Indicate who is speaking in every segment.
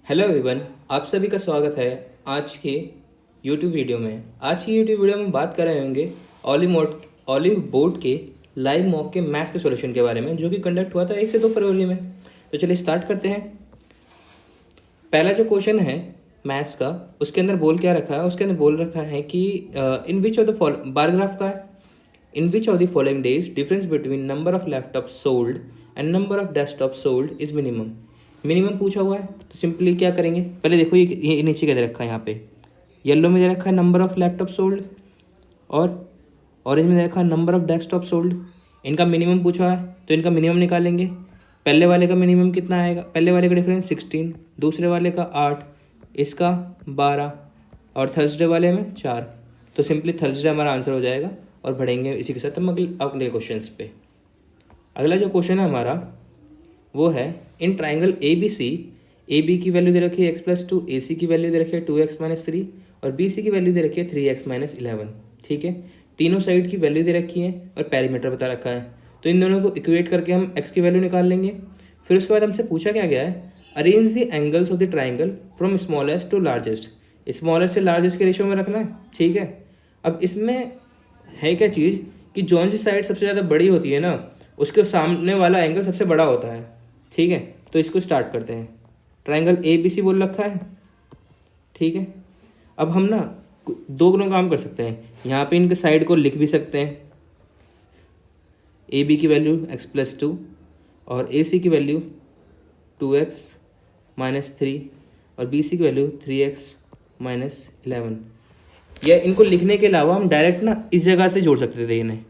Speaker 1: Hello everyone, आप सभी का स्वागत है आज के यूट्यूब वीडियो में। आज की यूट्यूब वीडियो में बात कर रहे होंगे ऑलिव बोर्ड के लाइव मॉक के मैथ्स के सॉल्यूशन के बारे में, जो कि कंडक्ट हुआ था 1 से 2 फरवरी में। तो चलिए स्टार्ट करते हैं। पहला जो क्वेश्चन है मैथ्स का, उसके अंदर बोल क्या रखा है? उसके अंदर बोल रखा है कि in which of the bar graph का है, in which of the following days difference between number of laptop sold and number of desktop sold is minimum. Minimum पूछा हुआ है तो सिंपली क्या करेंगे, पहले देखो ये नीचे क्या दे रखा है, यहाँ पे येलो में दे रखा है नंबर ऑफ लैपटॉप सोल्ड और ऑरेंज में दे रखा है नंबर ऑफ डेस्कटॉप सोल्ड। इनका मिनिमम पूछा है तो इनका मिनिमम निकालेंगे। पहले वाले का मिनिमम कितना आएगा? पहले वाले का डिफरेंस 16, दूसरे वाले का 8, इसका 12 और थर्सडे वाले में 4। तो सिंपली थर्सडे हमारा आंसर हो जाएगा और बढ़ेंगे इसी के साथ हम अगले क्वेश्चन पे। अगला जो क्वेश्चन है हमारा वो है इन ट्राइंगल ए बी की वैल्यू दे रखी है x+2, ए सी की वैल्यू दे रखी है 2x-3 और बी सी की वैल्यू दे रखी है 3x-11। ठीक है, तीनों साइड की वैल्यू दे रखी है और पैरीमीटर बता रखा है। तो इन दोनों को इक्वेट करके हम x की वैल्यू निकाल लेंगे। फिर उसके बाद हमसे पूछा क्या गया है, arrange the angles of the triangle from smallest to largest. Smallest से लार्जेस्ट के रेशियो में रखना है। ठीक है, अब इसमें है क्या चीज़ कि जौन सी साइड सबसे ज़्यादा बड़ी होती है ना, उसके सामने वाला एंगल सबसे बड़ा होता है। ठीक है, तो इसको स्टार्ट करते हैं। ट्राइंगल ए बी सी बोल रखा है। ठीक है, अब हम ना दो गुना काम कर सकते हैं। यहाँ पे इनके साइड को लिख भी सकते हैं, ए बी की वैल्यू x+2 और ए सी की वैल्यू 2x-3 और बी सी की वैल्यू 3x-11। या इनको लिखने के अलावा हम डायरेक्ट ना इस जगह से जोड़ सकते थे इन्हें,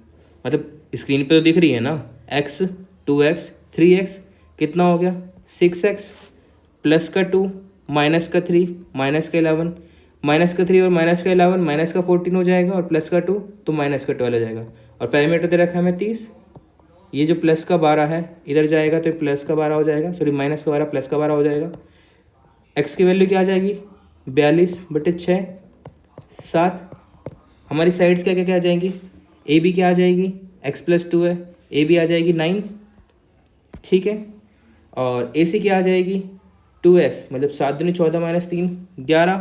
Speaker 1: मतलब स्क्रीन पे तो दिख रही है ना, x 2x 3x कितना हो गया 6x प्लस का 2 माइनस का 3 माइनस का 11, माइनस का 3 और माइनस का 11 माइनस का 14 हो जाएगा और प्लस का 2 तो माइनस का 12 हो जाएगा। और पैरामीटर दे रखा है हमें 30। ये जो प्लस का 12 है इधर जाएगा तो प्लस का 12 हो जाएगा, सॉरी माइनस का 12 प्लस का 12 हो जाएगा। एक्स की वैल्यू क्या आ जाएगी 42/6 7। हमारी साइड्स क्या क्या क्या आ जाएंगी, ए बी क्या आ जाएगी x+2 है, ए बी आ जाएगी 9। ठीक है, और ए सी क्या आ जाएगी 2x मतलब 7 दूनी 14 माइनस 3 11।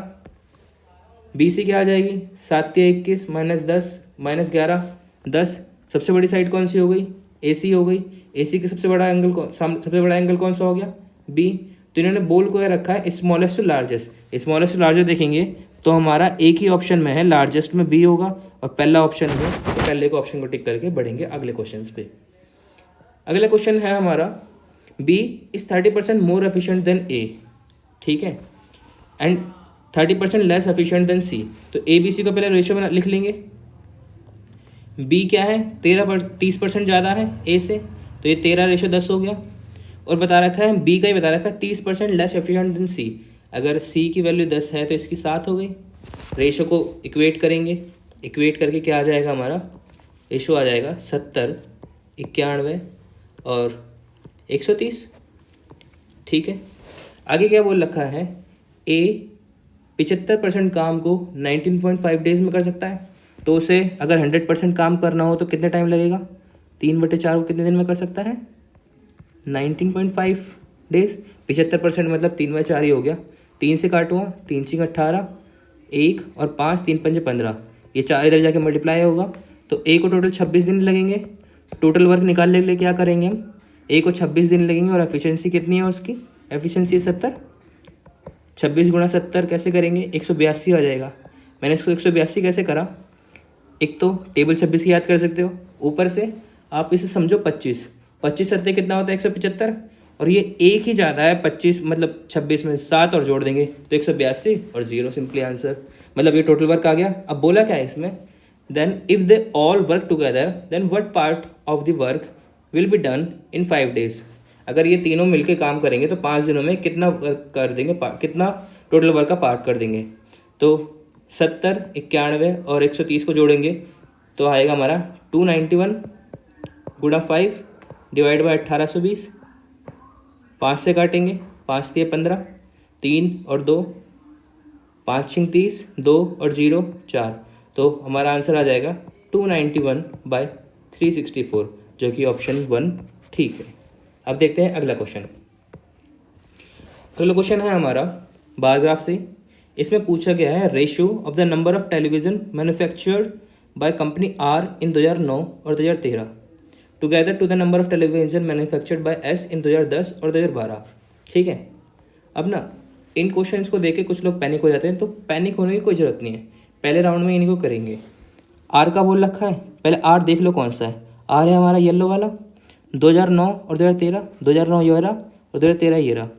Speaker 1: बी सी क्या आ जाएगी 7 या 21 माइनस 10 माइनस 11 10। सबसे बड़ी साइड कौन सी हो गई, ए सी हो गई। ए सी का सबसे बड़ा एंगल कौन सा हो गया बी। तो इन्होंने बोल को रखा है smallest to largest. Smallest to largest देखेंगे तो हमारा एक ही ऑप्शन में है, लार्जेस्ट में बी होगा और पहला ऑप्शन है, तो पहले को ऑप्शन को टिक करके बढ़ेंगे अगले क्वेश्चन पे। अगला क्वेश्चन है हमारा B is 30% more efficient than A. ठीक है, and 30% less efficient than C. तो ए बी सी को पहले रेशियो में लिख लेंगे। बी क्या है 30% ज़्यादा है ए से, तो ये 13/10 हो गया। और बता रखा है बी का ही बता रखा है 30% लेस एफिशिएंट देन सी। अगर सी की वैल्यू 10 है तो इसकी 7 हो गई। रेशो को इक्वेट करेंगे, इक्वेट करके क्या आ जाएगा हमारा रेशो आ जाएगा 70, 91 और 130। ठीक है, आगे क्या बोल रखा है ए 75% काम को 19.5 डेज में कर सकता है। तो उसे अगर 100% काम करना हो तो कितने टाइम लगेगा, 3/4 को कितने दिन में कर सकता है 19.5 डेज। 75% मतलब 3/4 ही हो गया। 3 से काटूँगा, 3 6 18, 1 और 5 3 5 15, ये 4 इधर जाके मल्टीप्लाई होगा तो ए को टोटल 26 दिन लगेंगे। टोटल वर्क निकालने के लिए क्या करेंगे हम, ए को 26 दिन लगेंगे और एफिशिएंसी कितनी है उसकी, एफिशिएंसी है 70। 26 × 70 कैसे करेंगे 182 आ जाएगा। मैंने इसको 182 कैसे करा, एक तो टेबल 26 की याद कर सकते हो, ऊपर से आप इसे समझो 25 25 सत्ते कितना होता है 175, और ये एक ही ज़्यादा है 25 मतलब 26 में 7 और जोड़ देंगे तो 182 और 0, सिंपली आंसर। मतलब ये टोटल वर्क आ गया। अब बोला क्या है इसमें, then if they all work together then what part of the work will be done in 5 days. अगर ये तीनों मिलके काम करेंगे तो 5 दिनों में कितना वर्क कर देंगे, कितना टोटल वर्क का पार्ट कर देंगे। तो 70, 91 और 130 को जोड़ेंगे तो आएगा हमारा 291 × 5 डिवाइड बाई 1820। 5 से काटेंगे, 5 × 15, 3 और 2, 5 × 30, 2 और 0 4। तो हमारा आंसर आ जाएगा 291/364, जो कि ऑप्शन 1 ठीक है। अब देखते हैं अगला क्वेश्चन। अगला क्वेश्चन है हमारा बार ग्राफ से। इसमें पूछा गया है ratio of the number of television manufactured by company R in 2009 और 2013 together to the number of television manufactured by S in 2010 और 2012। ठीक है, अब ना इन क्वेश्चंस को देख के कुछ लोग पैनिक हो जाते हैं, तो पैनिक होने की कोई ज़रूरत नहीं है। पहले राउंड में इन्हीं को करेंगे। आर का बोल रखा है, पहले आर देख लो कौन सा है। आर है हमारा येलो वाला, 2009 और 2013, 2009 ये रहा और 2013 ये रहा।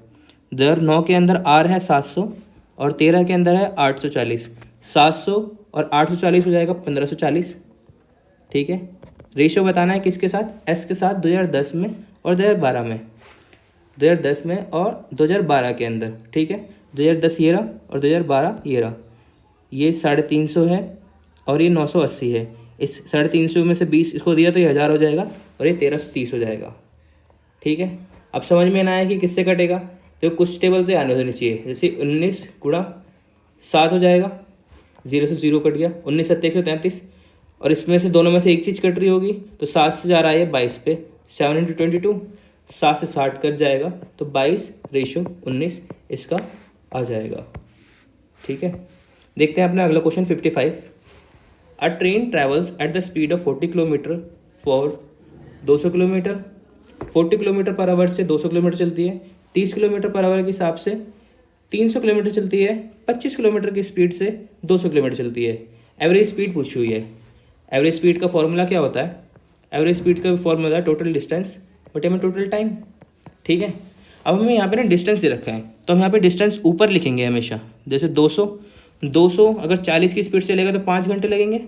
Speaker 1: 2009 के अंदर आर है 700 और 13 के अंदर है 840। 700 और 840 हो जाएगा 1540। ठीक है, रेशियो बताना है किसके साथ, एस के साथ 2010 में और 2012 में, 2010 में और 2012 के अंदर। ठीक है, 2010 ये रहा और 2012 ये रहा। ये 350 है और ये 980 है। इस 350 में से 20 इसको दिया तो ये 1000 हो जाएगा और ये 1330 हो जाएगा। ठीक है, अब समझ में ना आया कि किससे कटेगा, तो कुछ टेबल तो आने होनी चाहिए। जैसे 19 गुणा 7 हो जाएगा, 0 से 0 कट गया, 19 7 133, और इसमें से दोनों में से एक चीज़ कट रही होगी, तो 7 से जा रहा है 22 पे, 7 × 22, 7 से 60 कट जाएगा, तो 22 रेशो 19 इसका आ जाएगा। ठीक है, देखते हैं अपना अगला question 55। A train travels at the speed of 40 kilometre for 200 kilometre. 40 kilometre per hour से 200 किलोमीटर चलती है। 30 किलोमीटर पर आवर के हिसाब से 300 किलोमीटर चलती है। 25 किलोमीटर की स्पीड से 200 किलोमीटर चलती है। एवरेज स्पीड पूछी हुई है। एवरेज स्पीड का फॉर्मूला क्या होता है, एवरेज स्पीड का फॉर्मूला टोटल डिस्टेंस बटे में टोटल टाइम। ठीक है, अब हमें यहाँ पे ना डिस्टेंस दे रखा है, तो हम यहाँ पे डिस्टेंस ऊपर लिखेंगे हमेशा। जैसे 200 अगर 40 की स्पीड चलेगा तो 5 घंटे लगेंगे।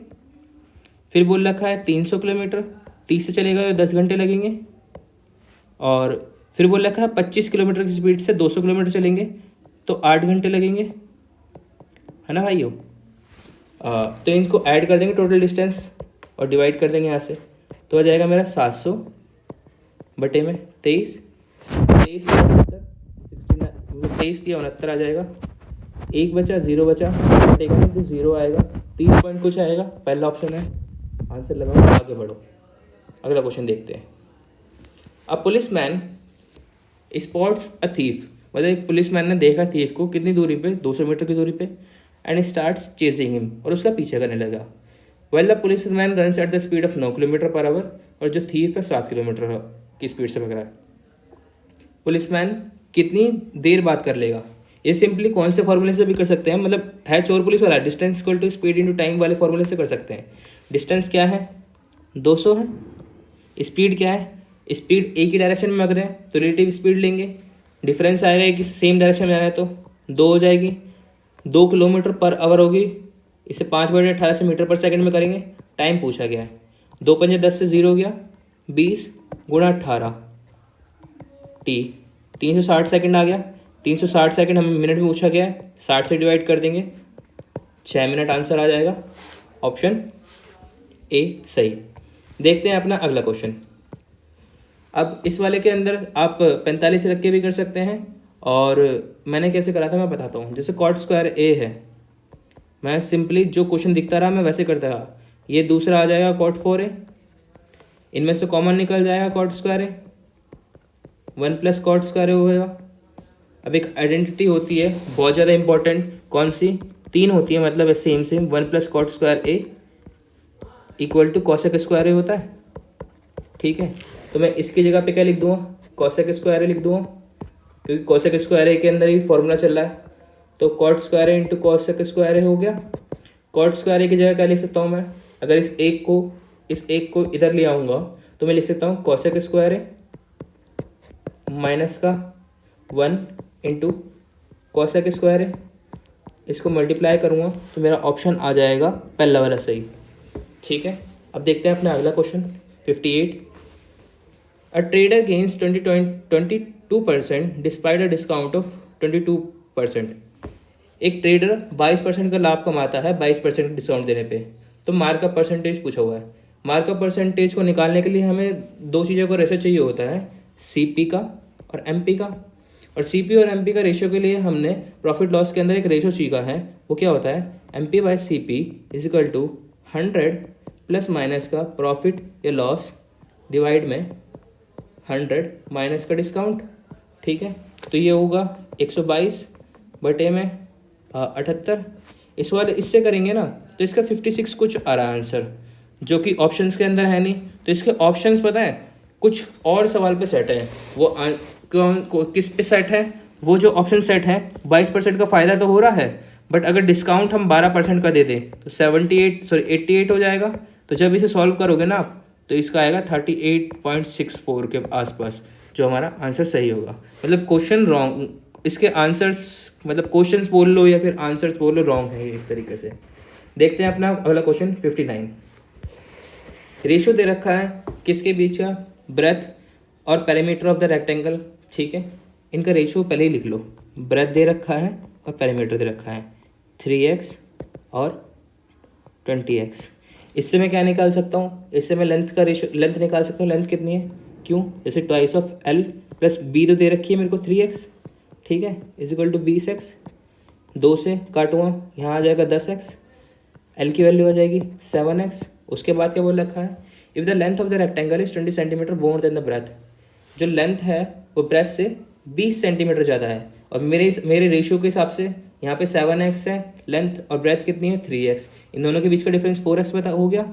Speaker 1: फिर बोल रखा है 300 किलोमीटर 30 से चलेगा तो 10 घंटे लगेंगे। और फिर बोल रखा है 25 किलोमीटर की स्पीड से 200 किलोमीटर चलेंगे तो 8 घंटे लगेंगे, है ना भाइयों। तो इनको ऐड कर देंगे टोटल डिस्टेंस और डिवाइड कर देंगे यहाँ से, तो आ जाएगा मेरा 700 बटे में 23 दिया 69 आ जाएगा। 1 बचा 0 बचा, बटेगा तो 0 आएगा, 3 पॉइंट कुछ आएगा। पहला ऑप्शन है, आंसर लगाओ, आगे बढ़ो। अगला क्वेश्चन देखते हैं। A policeman spots a thief, मतलब एक पुलिसमैन ने देखा थीफ को कितनी दूरी पे, 200 मीटर की दूरी पे, एंड स्टार्ट्स चेजिंग हिम, और उसका पीछे करने लगा। Well the policeman runs at the speed of 9 kilometre per hour, और जो थीफ है 7 किलोमीटर की स्पीड से भाग रहा है। पुलिसमैन कितनी देर बाद कर लेगा, ये सिंपली कौन से फॉर्मूले से भी कर सकते हैं, मतलब है चोर पुलिस वाला, distance equal to speed into time वाले फॉर्मूले से कर सकते हैं। डिस्टेंस क्या है, 200 है। स्पीड क्या है, स्पीड एक ही डायरेक्शन में भाग रहे हैं तो रिलेटिव स्पीड लेंगे। डिफरेंस आएगा कि सेम डायरेक्शन में आ रहा है तो 2 हो जाएगी। 2 किलोमीटर पर आवर होगी, इसे 5/18 से मीटर पर सेकंड में करेंगे। टाइम पूछा गया है, 2 पंजे 10 से 0 हो गया, 20 गुणा 18 टी, 360 सेकंड आ गया। 360 सेकंड हमें मिनट में पूछा गया है, 60 से डिवाइड कर देंगे, 6 मिनट आंसर आ जाएगा। ऑप्शन ए सही। देखते हैं अपना अगला क्वेश्चन। अब इस वाले के अंदर आप 45 रख के भी कर सकते हैं, और मैंने कैसे करा था मैं बताता हूँ। जैसे कॉट स्क्वायर ए है, मैं सिंपली जो क्वेश्चन दिखता रहा मैं वैसे करता रहा। ये दूसरा आ जाएगा कॉट 4a, इनमें से कॉमन निकल जाएगा कॉट स्क्वायर ए, 1 + कॉट स्क्वायर ए होगा। अब एक आइडेंटिटी होती है बहुत ज़्यादा इंपॉर्टेंट, कौन सी, 3 होती है, मतलब same 1 + cot square A equal to cosec square A होता है। ठीक है, तो मैं इसकी जगह पे क्या लिख दूँगा, कॉसेक स्क्वायर ए लिख दूँगा, क्योंकि कॉसेक स्क्वायर ए के अंदर ही फॉर्मूला चल रहा है। तो कॉट स्क्वायर ए इंटू कॉसेक स्क्वायर ए हो गया। कॉट स्क्वायर ए की जगह क्या लिख सकता हूँ मैं, अगर इस एक को इधर ले आऊँगा तो मैं लिख सकता हूँ कॉसेक स्क्वायर ए माइनस का 1 इंटू कॉसेक स्क्वायर ए, इसको मल्टीप्लाई करूँगा तो मेरा ऑप्शन आ जाएगा पहला वाला सही। ठीक है, अब देखते हैं अपना अगला question 58। A trader gains 22% despite a discount of 22%। एक ट्रेडर 22% का लाभ कमाता है 22% डिस्काउंट देने पे, तो मार्कअप परसेंटेज पूछा हुआ है। मार्कअप परसेंटेज को निकालने के लिए हमें 2 चीज़ों का रेशो चाहिए होता है, सीपी का और एमपी का। और सीपी और एमपी का रेशो के लिए हमने प्रॉफिट लॉस के अंदर एक रेशो सीखा है, वो क्या होता है, MP/CP = 100 प्लस माइनस का प्रॉफिट या लॉस डिवाइड में 100 माइनस का डिस्काउंट। ठीक है, तो ये होगा 122 बटे में 78। इस वाले इससे करेंगे ना तो इसका 56 कुछ आ रहा है आंसर, जो कि ऑप्शंस के अंदर है नहीं। तो इसके ऑप्शंस पता है कुछ और सवाल पे सेट है, वो किस पे सेट है, वो जो ऑप्शन सेट है 22% का फ़ायदा तो हो रहा है, बट अगर डिस्काउंट हम 12% का दे दें तो 88 हो जाएगा। तो जब इसे सॉल्व करोगे ना आप तो इसका आएगा 38.64 के आसपास, जो हमारा आंसर सही होगा। मतलब क्वेश्चन रॉन्ग, इसके आंसर्स मतलब क्वेश्चंस बोल लो या फिर आंसर्स बोल लो, रॉन्ग है ये एक तरीके से। देखते हैं अपना अगला क्वेश्चन 59। रेशियो दे रखा है किसके बीच का, ब्रेथ और पेरीमीटर ऑफ द रेक्टेंगल। ठीक है, इनका रेशियो पहले ही लिख लो। ब्रेथ दे रखा है और पेरीमीटर दे रखा है 3x और 20x। इससे मैं क्या निकाल सकता हूँ, इससे मैं लेंथ का रेशियो लेंथ निकाल सकता हूँ। लेंथ कितनी है, क्यों, जैसे twice of l plus b तो दे रखी है मेरे को 3x, ठीक है, इज इक्वल टू 20x। 2 से काटूँगा, यहाँ आ जाएगा 10x, l की वैल्यू आ जाएगी 7x। उसके बाद क्या बोल रखा है, if the length of the rectangle is 20 centimetre more than the breadth. जो लेंथ है वो ब्रेथ से 20 सेंटीमीटर ज़्यादा है, और मेरे रेशियो के हिसाब से यहाँ पे 7x है लेंथ और ब्रेथ कितनी है 3x। इन दोनों के बीच का डिफरेंस 4x बता हो गया,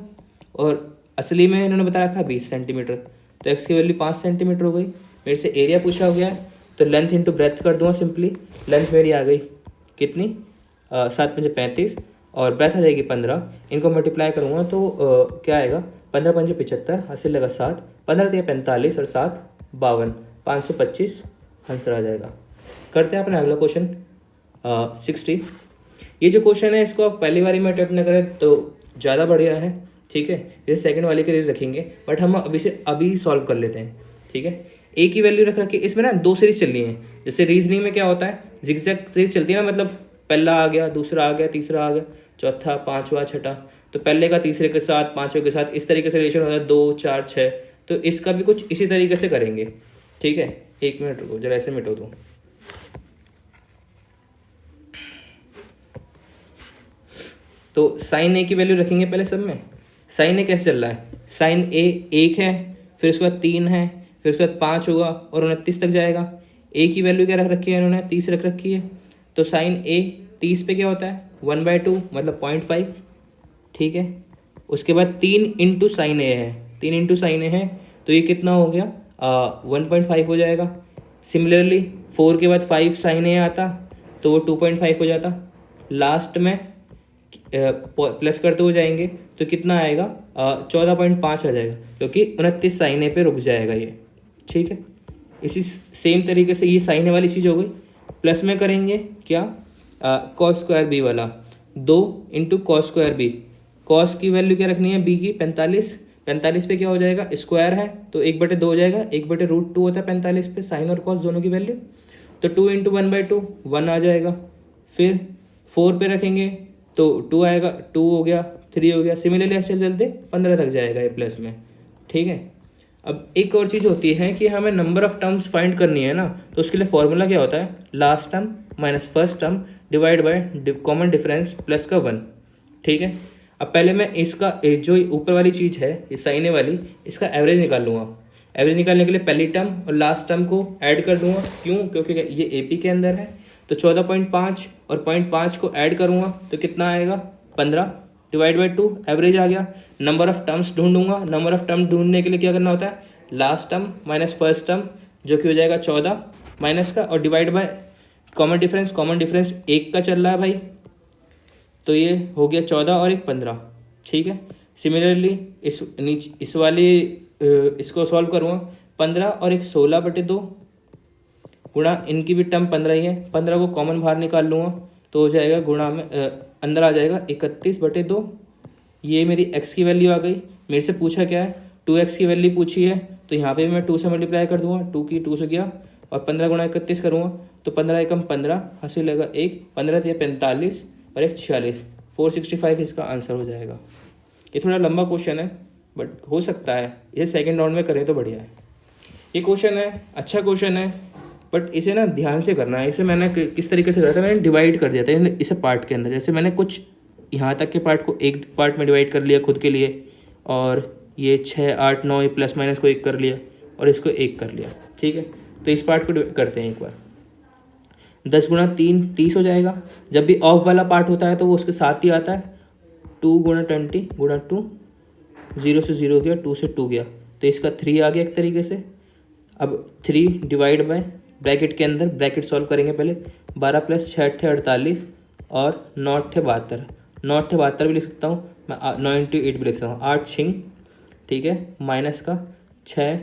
Speaker 1: और असली में इन्होंने बता रखा है 20 सेंटीमीटर, तो x की वैल्यू 5 सेंटीमीटर हो गई। मेरे से एरिया पूछा हो गया है तो लेंथ इंटू ब्रेथ कर दूँगा सिंपली। लेंथ मेरी आ गई कितनी 7 पंजे 35 और ब्रेथ आ जाएगी 15। इनको मल्टीप्लाई करूँगा तो क्या आएगा, 15 पंजे 75, हासिल लगा 7, 15 दिया 45 और 7 52, 525 आंसर आ जाएगा। करते हैं अपना अगला क्वेश्चन 60। ये जो क्वेश्चन है इसको आप पहली बारी में अटेम्प्ट न करें तो ज़्यादा बढ़िया है, ठीक है। इसे सेकंड वाले के लिए रखेंगे, बट हम अभी सॉल्व कर लेते हैं, ठीक है। ए की वैल्यू रख रखी, इसमें ना 2 सीरीज चल रही है। जैसे रीजनिंग में क्या होता है, जिगजैग सीरीज चलती है ना, मतलब पहला आ गया, दूसरा आ गया, तीसरा आ गया, चौथा, पाँचवा, छठा, तो पहले का तीसरे के साथ, पाँचवें के साथ, इस तरीके से रिलेशन होता है 2 4 6। तो इसका भी कुछ इसी तरीके से करेंगे, ठीक है। 1 मिनट रुको जरा, ऐसे मिटो दो। तो साइन ए की वैल्यू रखेंगे पहले सब में। साइन ए कैसे चल रहा है, साइन ए 1 है, फिर उसके बाद 3 है, फिर उसके बाद 5 होगा और 29 तक जाएगा। ए की वैल्यू क्या रख रखी है इन्होंने, 30 रख रखी है। तो साइन ए 30 पे क्या होता है 1/2 मतलब 0.5, ठीक है। उसके बाद 3 इंटू साइन ए है, 3 इंटू साइन ए है, तो ये कितना हो गया 1.5 हो जाएगा। सिमिलरली 4 के बाद 5 साइन ए आता तो वो 2.5 हो जाता। लास्ट में प्लस करते हुए जाएंगे तो कितना आएगा 14.5 आ जाएगा, क्योंकि 29 साइन ए पे रुक जाएगा ये, ठीक है। इसी सेम तरीके से ये साइन ए वाली चीज़ हो गई। प्लस में करेंगे क्या कॉस स्क्वायर बी वाला, 2 into cos square B. Cos की वैल्यू क्या रखनी है बी की 45, 45 पे क्या हो जाएगा, स्क्वायर है तो 1/2 हो जाएगा, 1/√2 होता है 45 पे साइन और कॉस दोनों की वैल्यू। तो 2 इंटू 1/2 1 आ जाएगा। फिर 4 पे रखेंगे तो 2 आएगा, 2 हो गया, 3 हो गया। सिमिलरली ऐसे चलते 15 तक जाएगा ये प्लस में, ठीक है। अब एक और चीज़ होती है कि हमें नंबर ऑफ टर्म्स फाइंड करनी है ना, तो उसके लिए फॉर्मूला क्या होता है, last term minus first term divide by common difference plus का 1, ठीक है। अब पहले मैं इसका जो ऊपर वाली चीज़ है ये साइन ए वाली, इसका एवरेज निकाल लूँगा। एवरेज निकालने के लिए पहली टर्म और लास्ट टर्म को ऐड कर दूंगा, क्यों, क्योंकि ये ए पी के अंदर है। तो 14.5 और 0.5 को ऐड करूँगा तो कितना आएगा 15 डिवाइड बाई 2, एवरेज आ गया। नंबर ऑफ टर्म्स ढूंढूंगा, नंबर ऑफ टर्म ढूंढने के लिए क्या करना होता है, last term minus first term जो कि हो जाएगा 14 माइनस का, और divide by common difference. Common difference 1 का चल रहा है भाई, तो ये हो गया 14 और 1 15, ठीक है। सिमिलरली इस वाली इसको सॉल्व करूँगा, 15 और 1 16/2 गुणा इनकी भी टर्म 15 ही है, 15 को कॉमन बाहर निकाल लूँगा तो हो जाएगा गुणा में अंदर आ जाएगा 31/2। ये मेरी x की वैल्यू आ गई। मेरे से पूछा क्या है 2x की वैल्यू पूछी है, तो यहाँ पे मैं 2 से मल्टीप्लाई कर दूंगा, 2 की 2 से गया और 15 गुणा 31 करूँगा तो 15 एकम 15 हासिल लगा 1, 15 दिया 45 और 1 46, 465 इसका आंसर हो जाएगा। ये थोड़ा लंबा क्वेश्चन है बट हो सकता है, ये सेकेंड राउंड में करें तो बढ़िया है। ये क्वेश्चन है, अच्छा क्वेश्चन है, बट इसे ना ध्यान से करना है। इसे मैंने किस तरीके से करा था, मैंने डिवाइड कर दिया था इसे पार्ट के अंदर। जैसे मैंने कुछ यहाँ तक के पार्ट को एक पार्ट में डिवाइड कर लिया खुद के लिए, और ये 6 8 9 प्लस माइनस को 1 कर लिया और इसको 1 कर लिया, ठीक है। तो इस पार्ट को करते हैं एक बार। 10 × 3 30 हो जाएगा। जब भी ऑफ वाला पार्ट होता है तो वो उसके साथ ही आता है। 2 × 20 × 2, 0 से 0 गया, 2 से 2 गया, तो इसका 3 आ गया एक तरीके से। अब 3 डिवाइड बाय ब्रैकेट के अंदर, ब्रैकेट सॉल्व करेंगे पहले। 12 + 6 = 48 और 9 × 72, 9 × 72 भी लिख सकता हूँ मैं, 9 × 8 भी लिख सकता हूँ, 8 छिंग, ठीक है, माइनस का 6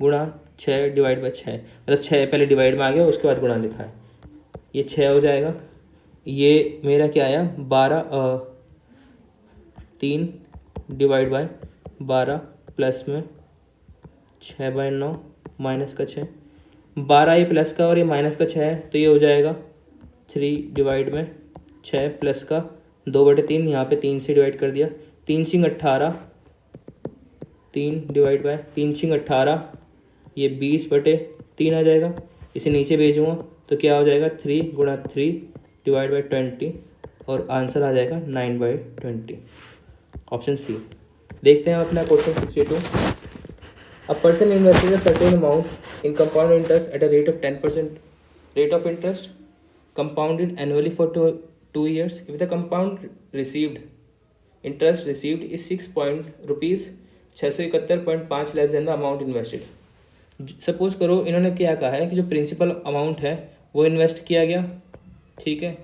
Speaker 1: × 6 डिवाइड बाय 6, मतलब 6 पहले डिवाइड में आ गया, उसके बाद गुणा लिखा है, ये 6 हो जाएगा। ये मेरा क्या आया, 3 डिवाइड बाय 12 प्लस में 6/9 माइनस का 6, 12 ये प्लस का और ये माइनस का 6 है, तो ये हो जाएगा 3 डिवाइड में 6 प्लस का 2/3, यहाँ पे 3 से डिवाइड कर दिया, 3 छिंग 18, 3 डिवाइड बाय 3 छिंग 18, ये 20/3 आ जाएगा। इसे नीचे भेजूँगा तो क्या हो जाएगा, 3 × 3 डिवाइड बाय 20 और आंसर आ जाएगा 9/20, ऑप्शन सी। देखते हैं अपना question 62। A person invested a certain amount in compound interest at a rate of 10% rate of interest compounded annually for 2 years. If the compound interest received is 6 rupees 671.5 less than the amount invested. Suppose करो इन्होंने क्या कहा है कि जो principal amount है वो invest किया गया, ठीक है,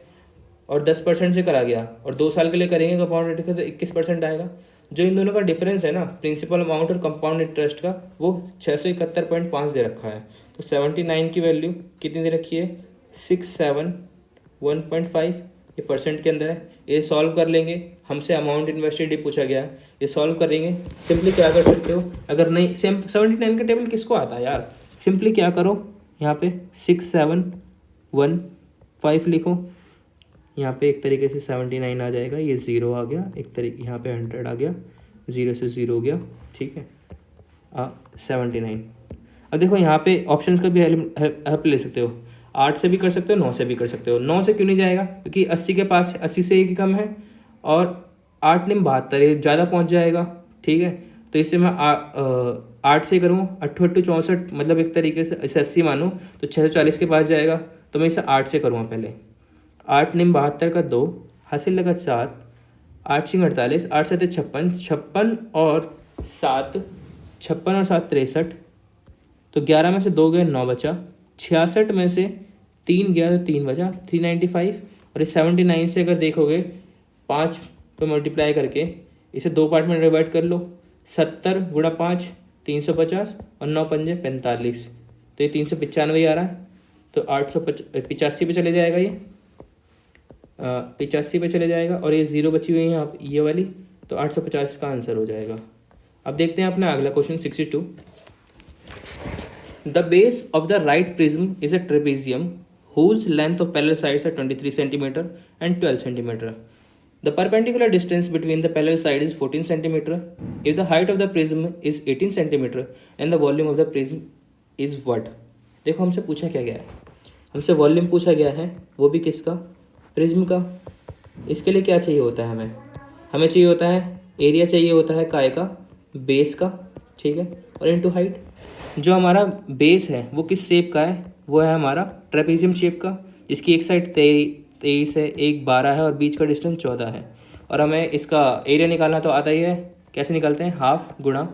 Speaker 1: और 10% से करा गया, और 2 साल के लिए करेंगे कंपाउंड इंटरेस्ट तो 21% आएगा। जो इन दोनों का डिफरेंस है ना, प्रिंसिपल अमाउंट और कंपाउंड इंटरेस्ट का, वो 671.5 दे रखा है। तो 79 की वैल्यू कितनी दे रखी है, 671.5, ये परसेंट के अंदर है। ये सॉल्व कर लेंगे, हमसे अमाउंट इन्वेस्टेड ही पूछा गया है, ये सॉल्व करेंगे। सिंपली क्या कर सकते हो, अगर नहीं 79 का टेबल किसको आता है यार, सिंपली क्या करो, यहाँ पे 6715 लिखो, यहाँ पे एक तरीके से 79 आ जाएगा, ये 0 आ गया, एक तरीके यहाँ पे 100 आ गया, 0 से 0 गया, ठीक है, 79। अब देखो यहाँ पे ऑप्शंस का भी हेल्प ले सकते हो, 8 से भी कर सकते हो, 9 से भी कर सकते हो। 9 से क्यों नहीं जाएगा, क्योंकि 80 के पास, 80 से एक ही कम है, और 8 × 72 ये ज़्यादा पहुँच जाएगा, ठीक है। तो इससे मैं 8 से करूँ, 8 × 64, मतलब एक तरीके से इसे 80 मानूँ तो 640 के पास जाएगा, तो मैं इसे 8 से करूँगा पहले। 8 × 72 का 2, हासिल लगा 7, 8 × 48, 8 × 7 = 56 और 7 63, तो 11 में से 2 गए, 9 बचा, 66 में से 3 गया तो 3 बचा, 395। और इस 79 से अगर देखोगे 5 पे मल्टीप्लाई करके इसे 2 पार्ट में डिवाइड कर लो, 70 × 5 350 और 9 × 5 = 45, तो ये 395 आ रहा है, तो 885 पे चले जाएगा, ये 85 पे चले जाएगा, और ये 0 बची हुई है यहाँ ये वाली, तो 850 का आंसर हो जाएगा। अब देखते हैं अपना अगला question 62। The base of the right prism is a trapezium whose length of parallel sides are 23 cm and 12 cm. The perpendicular distance between the parallel side is 14 cm. If the height of the prism is 18 cm and the volume of the prism is what? देखो हमसे पूछा क्या गया है, हमसे volume पूछा गया है, वो भी किसका, प्रिज्म का। इसके लिए क्या चाहिए होता है, हमें चाहिए होता है एरिया, चाहिए होता है काय का, बेस का, ठीक है, और इनटू हाइट। जो हमारा बेस है वो किस शेप का है, वो है हमारा ट्रेपेजियम शेप का, जिसकी एक साइड 23 है, एक 12 है और बीच का डिस्टेंस 14 है। और हमें इसका एरिया निकालना तो आता ही है, कैसे निकालते हैं, हाफ गुणा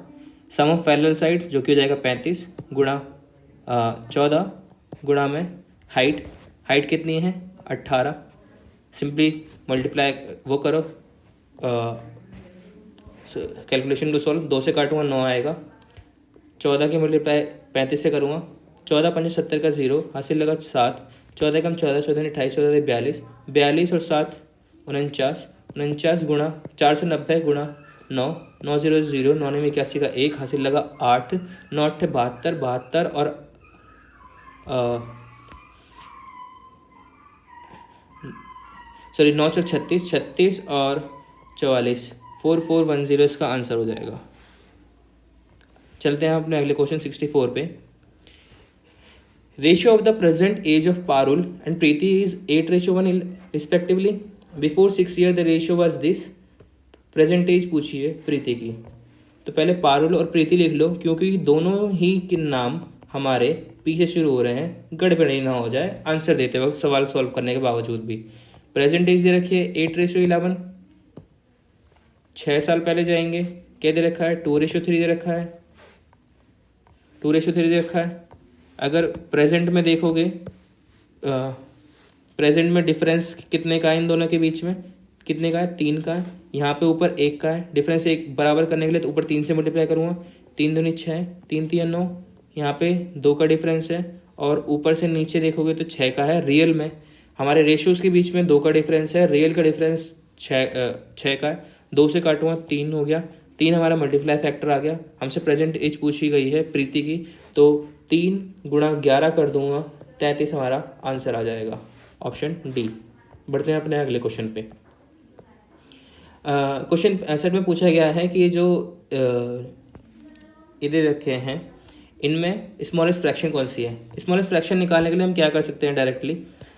Speaker 1: सम ऑफ पैरेलल साइड जो कि हो जाएगा 35 गुणा 14 गुणा में हाइट कितनी है 18। सिंपली मल्टीप्लाई वो करो, कैलकुलेशन टू सॉल्व, 2 से काटूंगा 9 आएगा, 14 की मल्टीप्लाई 35 से करूँगा, 14 × 5 = 70 का 0, हासिल लगा 7, 14 कम 14, 14 28, 14 42, 42 और 7 49, 49 गुणा 490 गुणा 9, 9 0 0, 9 में 81 का 1, हासिल लगा 8, 9 8 72, 72 और सॉरी 9 4 36, 36 और 44, 4410 इसका आंसर हो जाएगा। चलते हैं अपने अगले क्वेश्चन 64 पे। Ratio of the present age of Parul and Preeti is 8:1 respectively. Before 6 year the ratio was this. Present age पूछिए प्रीति की, तो पहले पारुल और प्रीति लिख लो, क्योंकि दोनों ही के नाम हमारे पी से शुरू हो रहे हैं, गड़बड़ी ना हो जाए आंसर देते वक्त सवाल सॉल्व करने के बावजूद भी। प्रेजेंट एज दे रखी है 8:11, 6 साल पहले जाएंगे। क्या दे रखा है? 2:3 दे रखा है, 2:3 दे रखा है। अगर प्रेजेंट में देखोगे, प्रेजेंट में डिफरेंस कितने का है इन दोनों के बीच में? कितने का है? 3 का है। यहाँ पे ऊपर 1 का है। डिफरेंस एक बराबर करने के लिए तो ऊपर 3 से मल्टीप्लाई करूँगा, 3 दूनी 6, 3 3 9। यहाँ पे 2 का डिफरेंस है और ऊपर से नीचे देखोगे तो 6 का है। रियल में हमारे रेशियोज के बीच में 2 का डिफरेंस है, रियल का डिफरेंस 6 का है। 2 से काटूंगा 3 हो गया, 3 हमारा मल्टीप्लाई फैक्टर आ गया। हमसे प्रेजेंट एज पूछी गई है प्रीति की, तो 3 गुणा 11 कर दूंगा, 33 हमारा आंसर आ जाएगा, ऑप्शन डी। बढ़ते हैं अपने अगले क्वेश्चन पे। क्वेश्चन 65 में पूछा गया है कि ये जो इधर रखे हैं इनमें स्मॉलेस्ट फ्रैक्शन कौन सी है। स्मॉलेस्ट फ्रैक्शन निकालने के लिए हम क्या कर सकते हैं डायरेक्टली,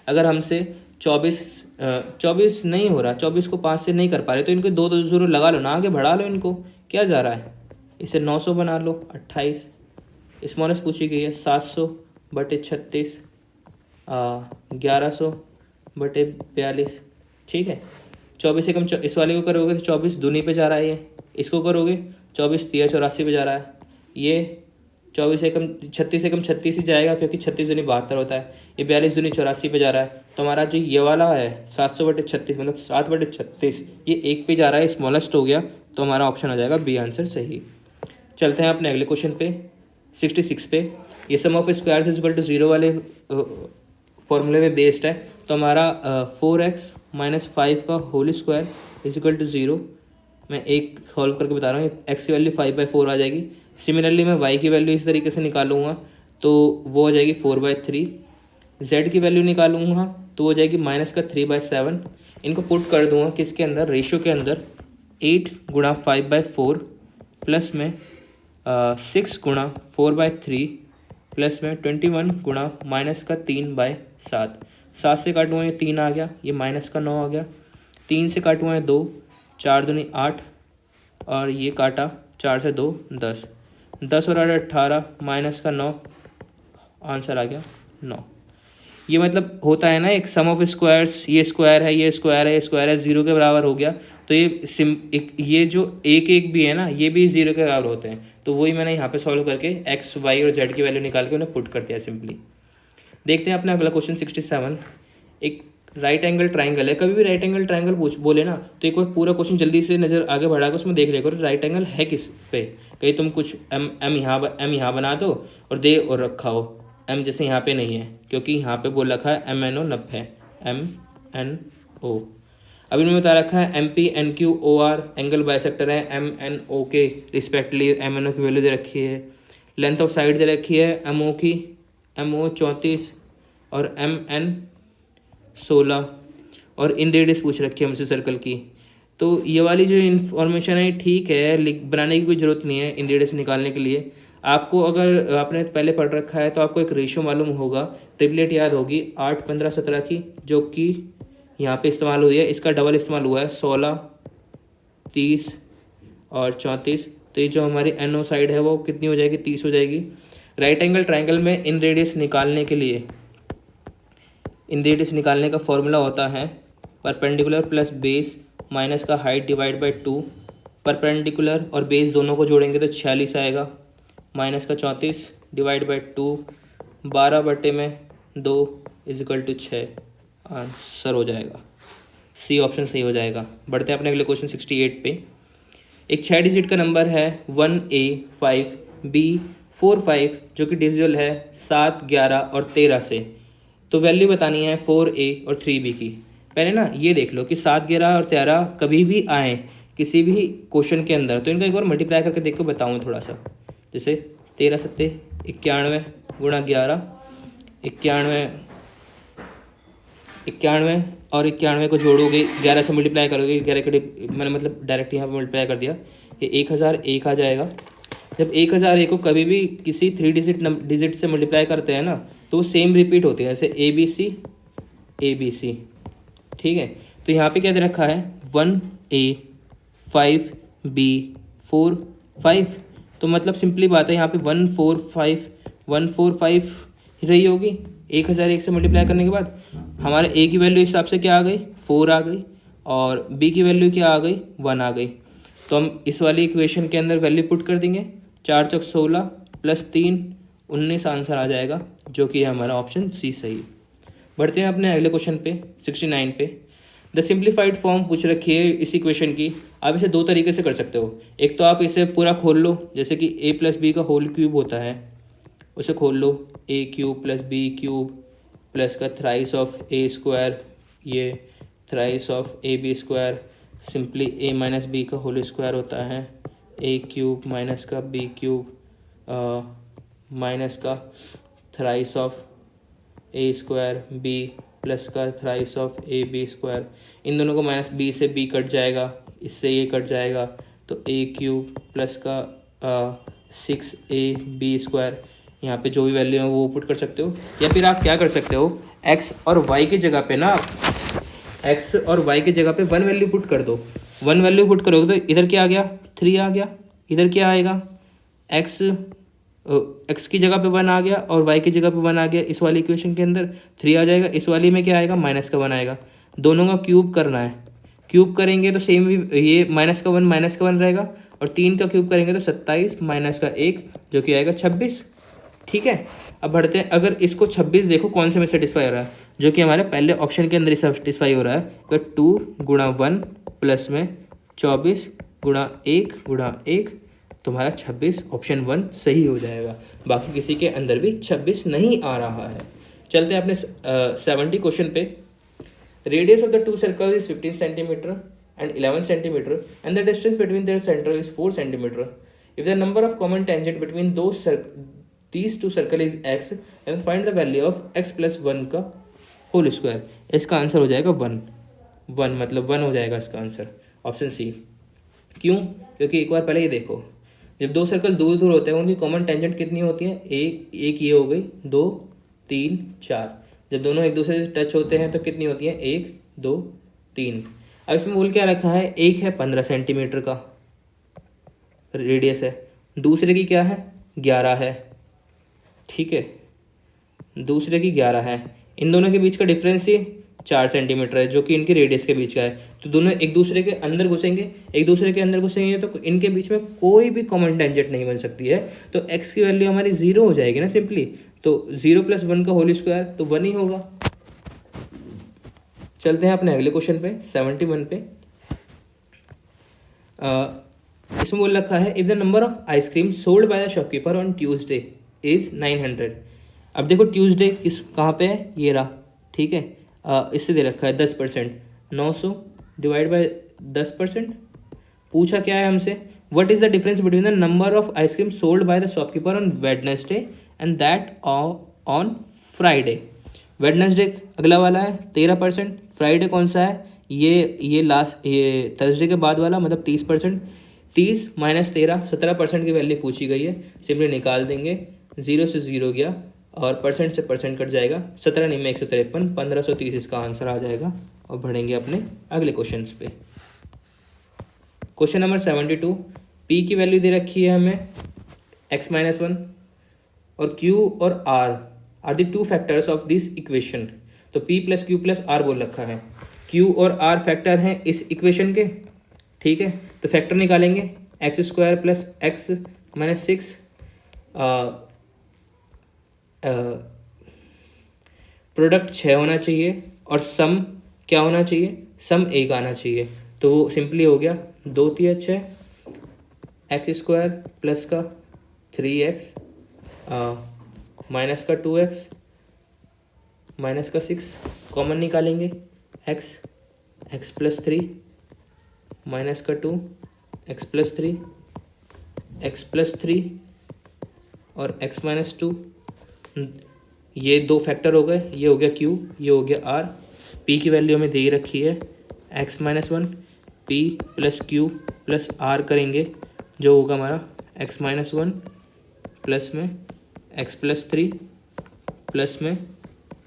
Speaker 1: अगर हमसे 24 नहीं हो रहा, 24 को 5 से नहीं कर पा रहे तो इनको 2 0 लगा लो ना, आगे बढ़ा लो इनको, क्या जा रहा है, इसे 900 बना लो। 28 स्मॉलेस्ट पूछी गई है, 700/36, 1100/42, ठीक है। 24 से कम इस वाले को करोगे तो 24 दूनी पे जा रहा है, ये इसको करोगे 24 3 84 पे जा रहा है। ये 24 से कम 36 से कम 36 ही जाएगा क्योंकि 36 दूनी 72 होता है। ये 42 दूनी 84 पे जा रहा है। तो हमारा जो ये वाला है 700/36 मतलब 7/36 ये 1 पे जा रहा है, स्मॉलेस्ट हो गया, तो हमारा ऑप्शन हो जाएगा बी आंसर सही। चलते हैं अपने अगले क्वेश्चन पे 66 पे। ये sum of squares is equal to 0 वाले फॉर्मूले में बेस्ड है। तो हमारा 4x - 5 का whole square is equal to 0। मैं एक सॉल्व करके बता रहा हूँ, x की वैल्यू 5/4 आ जाएगी। सिमिलरली मैं y की वैल्यू इस तरीके से निकालूंगा तो वो हो जाएगी 4/3। z की वैल्यू निकालूंगा तो हो जाएगी -3/7। इनको पुट कर दूंगा किसके अंदर, रेशियो के अंदर। 8 गुणा 5/4 प्लस में 6 गुणा 4/3 प्लस में 21 गुणा -3/7। 7 से काटूंगा ये 3 आ गया, ये -9 आ गया। 3 से काटूंगा 2, 4 दूनी 8 और ये काटा 4 से 2 10, 10 और 8 18 -9, आंसर आ गया 9। ये मतलब होता है ना एक सम ऑफ स्क्वायर्स, ये स्क्वायर है, ये स्क्वायर है, ये स्क्वायर है, 0 के बराबर हो गया। तो ये जो एक भी है ना, ये भी 0 के बराबर होते हैं। तो वही मैंने यहाँ पे सॉल्व करके x, y और z की वैल्यू निकाल के उन्हें पुट कर दिया सिंपली। देखते हैं अपना अगला क्वेश्चन 67। एक राइट एंगल ट्राइंगल है। कभी भी राइट एंगल ट्राइंगल बोले ना तो एक बार पूरा क्वेश्चन जल्दी से नज़र आगे बढ़ा कर उसमें देख लिया करो राइट एंगल है किस पे। कहीं तुम कुछ एम यहाँ बना दो और दे और रखा हो एम, जैसे यहाँ पे नहीं है क्योंकि यहाँ पे बोल रखा है MNO 90 MNO। अब इनमें बता रखा है MP NQ OR angle bisector है MNO के रिस्पेक्टली। MNO की वैल्यू दे रखी है, लेंथ ऑफ साइड दे रखी है MO की, MO 34 और MN 16 और इन रेडियस पूछ रखी है हमसे सर्कल की। तो ये वाली जो इन्फॉर्मेशन है ठीक है, बनाने की कोई ज़रूरत नहीं है इन रेडियस निकालने के लिए। आपको अगर आपने पहले पढ़ रखा है तो आपको एक रेशियो मालूम होगा, ट्रिपलेट याद होगी 8 15 17 की, जो कि यहाँ पे इस्तेमाल हुई है। इसका डबल इस्तेमाल हुआ है 16 30 और 34। तो ये जो हमारी NO साइड है वो कितनी हो जाएगी, 30 हो जाएगी। राइट एंगल ट्राइंगल में इन रेडियस निकालने के लिए इन रेडियस निकालने का फॉर्मूला होता है परपेंडिकुलर प्लस बेस माइनस का हाइट डिवाइड बाई 2। परपेंडिकुलर और बेस दोनों को जोड़ेंगे तो 46 आएगा, माइनस का 34 divide by 2, 12/2 is equal to 6, answer हो जाएगा सी ऑप्शन सही हो जाएगा। बढ़ते हैं अपने अगले क्वेश्चन 68 पे। एक 6 डिजिट का नंबर है 1A5B45 जो कि डिविजिबल है 7 11 और 13 से। तो वैल्यू बतानी है 4A और 3B की। पहले ना ये देख लो कि 7 11 और 13 कभी भी आए किसी भी क्वेश्चन के अंदर तो इनका एक बार मल्टीप्लाई करके देख के बताऊँ थोड़ा सा। जैसे 13 7 91 गुणा 11, 91 और 91 को जोड़ोगे 11 से मल्टीप्लाई करोगे, 11 के मैंने मतलब डायरेक्ट यहाँ पर मल्टीप्लाई कर दिया, ये 1001 आ जाएगा। जब 1001 को कभी भी किसी 3 डिजिट से मल्टीप्लाई करते हैं ना तो वो सेम रिपीट होती है, जैसे ABC, ठीक है। तो यहाँ पे क्या दे रखा है 1A5B45, तो मतलब सिंपली बात है यहाँ पे 145 रही होगी। 1001 से मल्टीप्लाई करने के बाद हमारे ए की वैल्यू इस हिसाब से क्या आ गई, 4 आ गई, और बी की वैल्यू क्या आ गई, 1 आ गई। तो हम इस वाली इक्वेशन के अंदर वैल्यू पुट कर देंगे, 4 चौक 16 प्लस 3 19 आंसर आ जाएगा, जो कि हमारा ऑप्शन सी सही है। बढ़ते हैं अपने अगले क्वेश्चन पे 69 पे। द सिंप्लीफाइड फॉर्म पूछ रखी है इस इक्वेशन की। आप इसे दो तरीके से कर सकते हो। एक तो आप इसे पूरा खोल लो, जैसे कि ए प्लस बी का होल क्यूब होता है, उसे खोल लो, A cube plus B cube plus का थ्राइस ऑफ ए स्क्वायर, ये thrice of A B square, simply A minus B का होल स्क्वायर होता है, ए क्यूब माइनस का बी क्यूब माइनस का thrice of A square B plus का thrice of A B square. इन दोनों को माइनस बी से बी कट जाएगा, इससे ये कट जाएगा, तो ए क्यूब प्लस का 6ab स्क्वायर। यहाँ पे जो भी वैल्यू है वो पुट कर सकते हो, या फिर आप क्या कर सकते हो, x और y की जगह पे ना, x और y की जगह पे 1 वैल्यू पुट कर दो। 1 वैल्यू पुट करोगे तो इधर क्या आ गया, 3 आ गया, इधर क्या आएगा, x की जगह पे 1 आ गया और y की जगह पे 1 आ गया। इस वाली इक्वेशन के अंदर 3 आ जाएगा, इस वाली में क्या आएगा, माइनस का 1 आएगा। दोनों का क्यूब करना है, क्यूब करेंगे तो सेम ही ये माइनस का 1 रहेगा, और 3 का क्यूब करेंगे तो 27 माइनस का 1 जो कि आएगा 26। ठीक है, अब बढ़ते हैं, अगर इसको 26 देखो कौन से में सेटिस्फाई हो रहा है, जो कि हमारे पहले ऑप्शन के अंदर सेटिस्फाई हो रहा है। अगर 2 गुणा 1 प्लस में 24 गुणा 1 गुणा 1, तुम्हारा 26 ऑप्शन 1 सही हो जाएगा। बाकी किसी के अंदर भी 26 नहीं आ रहा है। चलते हैं अपने 70 क्वेश्चन पे। Radius of the two circle is 15 centimetre and 11 centimeter and the distance between their center is 4 centimeter. If the number of common tangent between these two circle is x, then find the value of x plus 1 का whole square. इसका answer हो जाएगा 1 मतलब 1 हो जाएगा इसका answer, option C. क्यों? क्योंकि एक बार पहले ये देखो, जब दो सर्कल दूर दूर होते हैं उनकी कॉमन टेंजेंट कितनी होती है, एक ये हो गई, 2 3 4। जब दोनों एक दूसरे से टच होते हैं तो कितनी होती है, 1 2 3। अब इसमें बोल क्या रखा है, एक है 15 सेंटीमीटर का रेडियस है, दूसरे की क्या है 11 है। ठीक है, दूसरे की 11 है, इन दोनों के बीच का डिफरेंस ही 4 सेंटीमीटर है, जो कि इनकी रेडियस के बीच का है। तो दोनों एक दूसरे के अंदर घुसेंगे, तो इनके बीच में कोई भी कॉमन टेंजेंट नहीं बन सकती है। तो x की वैल्यू हमारी 0 हो जाएगी ना सिंपली, तो 0 + 1 का होल स्क्वायर तो 1 ही होगा। चलते हैं अपने अगले क्वेश्चन पे 71 पे। इसमें बोल रखा है, if the number of ice cream sold by the shopkeeper on Tuesday is 900। अब देखो ट्यूसडे किस कहाँ पे है, ये रहा। ठीक है, इससे दे रखा है 10%, 900 डिवाइड बाय 10%। पूछा क्या है हमसे, what is the difference between the number of ice cream sold by the shopkeeper on Wednesday and that on Friday. Wednesday अगला वाला है 13%, फ्राइडे कौन सा है, ये लास्ट, ये थर्सडे के बाद वाला, मतलब 30%। 30 माइनस 13 17% की वैल्यू पूछी गई है, सिंपली निकाल देंगे, 0 से 0 गया और परसेंट से परसेंट कट जाएगा, 17 नहीं में 153, 1530 इसका आंसर आ जाएगा। और बढ़ेंगे अपने अगले क्वेश्चन पे। क्वेश्चन नंबर 72, पी की वैल्यू दे रखी है हमें x-1 और q और r are the 2 factors of this equation. तो p + q + r बोल रखा है, q और r फैक्टर हैं इस इक्वेशन के। ठीक है, तो फैक्टर निकालेंगे, x² + x - 6 प्रोडक्ट 6 होना चाहिए और सम क्या होना चाहिए, सम 1 आना चाहिए। तो वो सिंपली हो गया 2 × 6 x² प्लस का 3x माइनस का 2x माइनस का 6, कॉमन निकालेंगे, x + 3 माइनस का 2 x + 3 x + 3 और x - 2। ये 2 फैक्टर हो गए, ये हो गया q, ये हो गया r। p की वैल्यू हमें दे ही रखी है x-1, p + q + r करेंगे, जो होगा हमारा x-1 प्लस में x + 3 प्लस में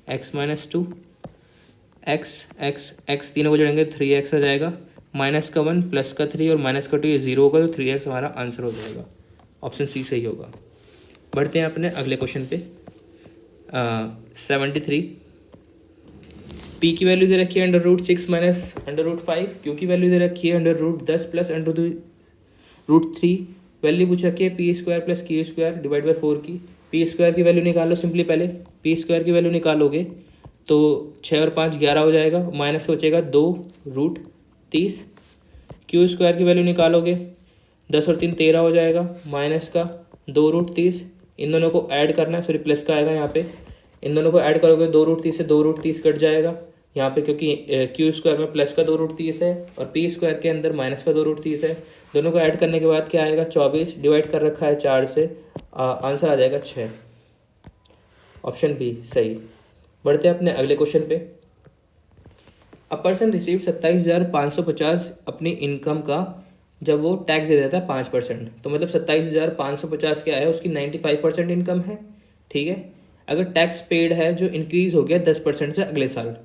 Speaker 1: x - 2, x तीनों को जोड़ेंगे 3x आ जाएगा, माइनस का 1 प्लस का 3 और माइनस का 2, ये 0 होगा, तो 3x हमारा आंसर हो जाएगा, ऑप्शन सी सही होगा। बढ़ते हैं अपने अगले क्वेश्चन पे। 73। पी की वैल्यू दे रखी है √6 माइनस √5, क्यू की वैल्यू दे रखी है √10 प्लस √3। वैल्यू पूछ रखी है p² plus q² divide by 4 की। p² की वैल्यू निकालो सिंपली, पहले p² की वैल्यू निकालोगे तो 6 और 5 11 हो जाएगा, माइनस बचेगा 2√30। q² की वैल्यू निकालोगे 10 और 3 13 हो जाएगा, माइनस का 2√30। इन दोनों को ऐड करना है, सॉरी प्लस का आएगा यहाँ पे। इन दोनों को ऐड करोगे 2√30 से 2√30 कट जाएगा यहाँ पे, क्योंकि q² में प्लस का 2√30 है और p² के अंदर माइनस का 2√30 है। दोनों को ऐड करने के बाद क्या आएगा 24 डिवाइड कर रखा है 4 से, आंसर आ जाएगा 6। ऑप्शन बी सही। बढ़ते हैं अपने अगले क्वेश्चन पे। अ पर्सन रिसीव 27,550 अपनी इनकम का जब वो टैक्स दे देता है 5%, तो मतलब 27,550 क्या है, उसकी 95% इनकम है। ठीक है, अगर टैक्स पेड है जो इंक्रीज हो गया 10% से अगले साल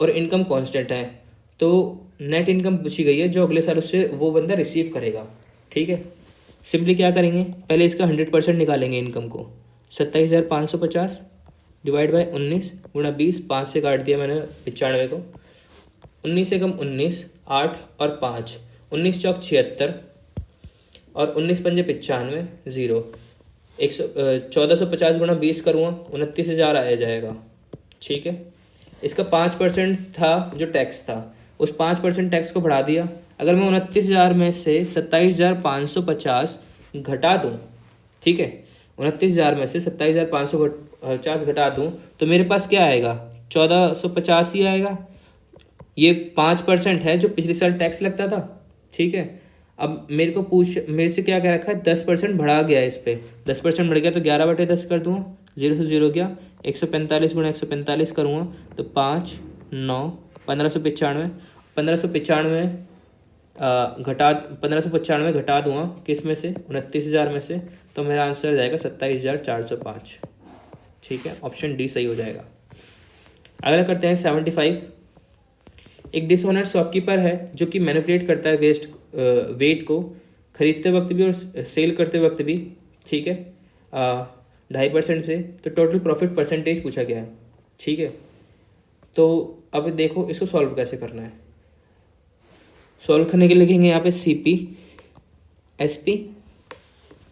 Speaker 1: और इनकम कांस्टेंट है, तो नेट इनकम पूछी गई है जो अगले साल उससे वो बंदा रिसीव करेगा। ठीक है, सिंपली क्या करेंगे, पहले इसका 100% निकालेंगे इनकम को। 27,550 डिवाइड बाई 19 गुणा 20, 5 से काट दिया मैंने 95 को। 19 से कम 19, 8 और 5, 19 चौक 76 और 19 पंजे 95, 0। 1450 गुणा 20 करूँगा 29,000 आया जाएगा। ठीक है, इसका 5% था जो टैक्स था, उस 5% टैक्स को बढ़ा दिया। अगर मैं 29,000 में से 27,550 घटा दूँ, ठीक है, 29,000 में से 27,550 घटा दूँ तो मेरे पास क्या आएगा, 1450 ही आएगा। ये 5% है जो पिछले साल टैक्स लगता था। ठीक है, अब मेरे से क्या कह रखा है, 10% बढ़ा गया है इस पर। 10% बढ़ गया तो 11/10 कर दूँगा, 0 से 0 गया। 145 गुणा 145 करूँगा तो 5 9 1595। 1595 घटा 1595 घटा दूंगा किस में से, 29,000 में से, तो मेरा आंसर आ जाएगा 27,405। ठीक है, ऑप्शन डी सही हो जाएगा। अगला करते हैं 75। एक डिसऑनेस्ट शॉपकीपर है जो कि मैनिपुलेट करता है वेट को खरीदते वक्त भी और सेल करते वक्त भी। ठीक है, 2.5% से, तो टोटल प्रॉफिट परसेंटेज पूछा गया है। ठीक है, तो अब देखो इसको सॉल्व कैसे करना है। सॉल्व करने के लिए लिखेंगे यहाँ पे CP SP।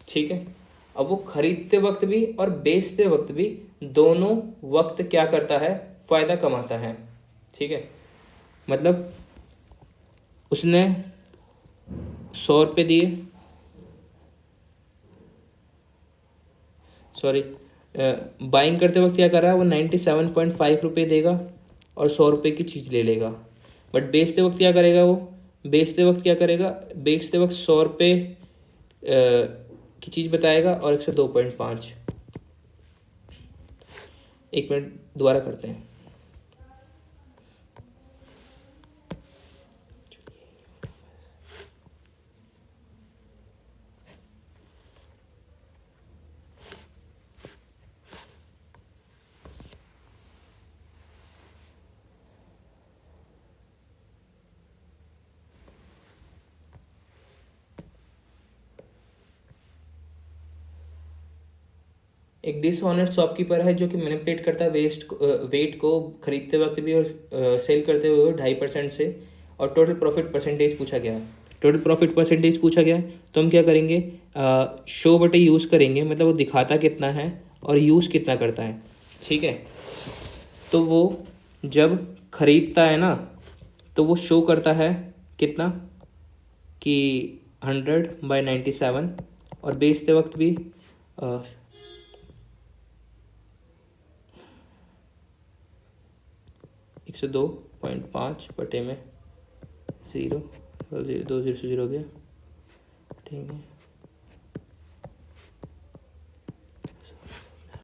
Speaker 1: ठीक है, अब वो खरीदते वक्त भी और बेचते वक्त भी दोनों वक्त क्या करता है, फायदा कमाता है। ठीक है, मतलब उसने 100 रुपये दिए, सॉरी बाइंग करते वक्त क्या कर रहा है, वो 97.5 रुपये देगा और 100 रुपये की चीज़ ले लेगा। बट बेचते वक्त क्या करेगा, वो बेचते वक्त 100 रुपये की चीज़ बताएगा और 102.5। एक मिनट दोबारा करते हैं। एक डिसऑनेस्ट शॉपकीपर है जो कि मैनिपुलेट करता है वेट को खरीदते वक्त भी और सेल करते हुए 2.5% से, और टोटल प्रॉफिट परसेंटेज पूछा गया है। टोटल प्रॉफिट परसेंटेज पूछा गया है तो हम क्या करेंगे, शो बटे यूज़ करेंगे, मतलब वो दिखाता कितना है और यूज़ कितना करता है। ठीक है, तो वो जब खरीदता है ना तो वो शो करता है कितना कि 100/97, और बेचते वक्त भी 102.5 बटे में 0, 2 0 से 0 गया। ठीक है,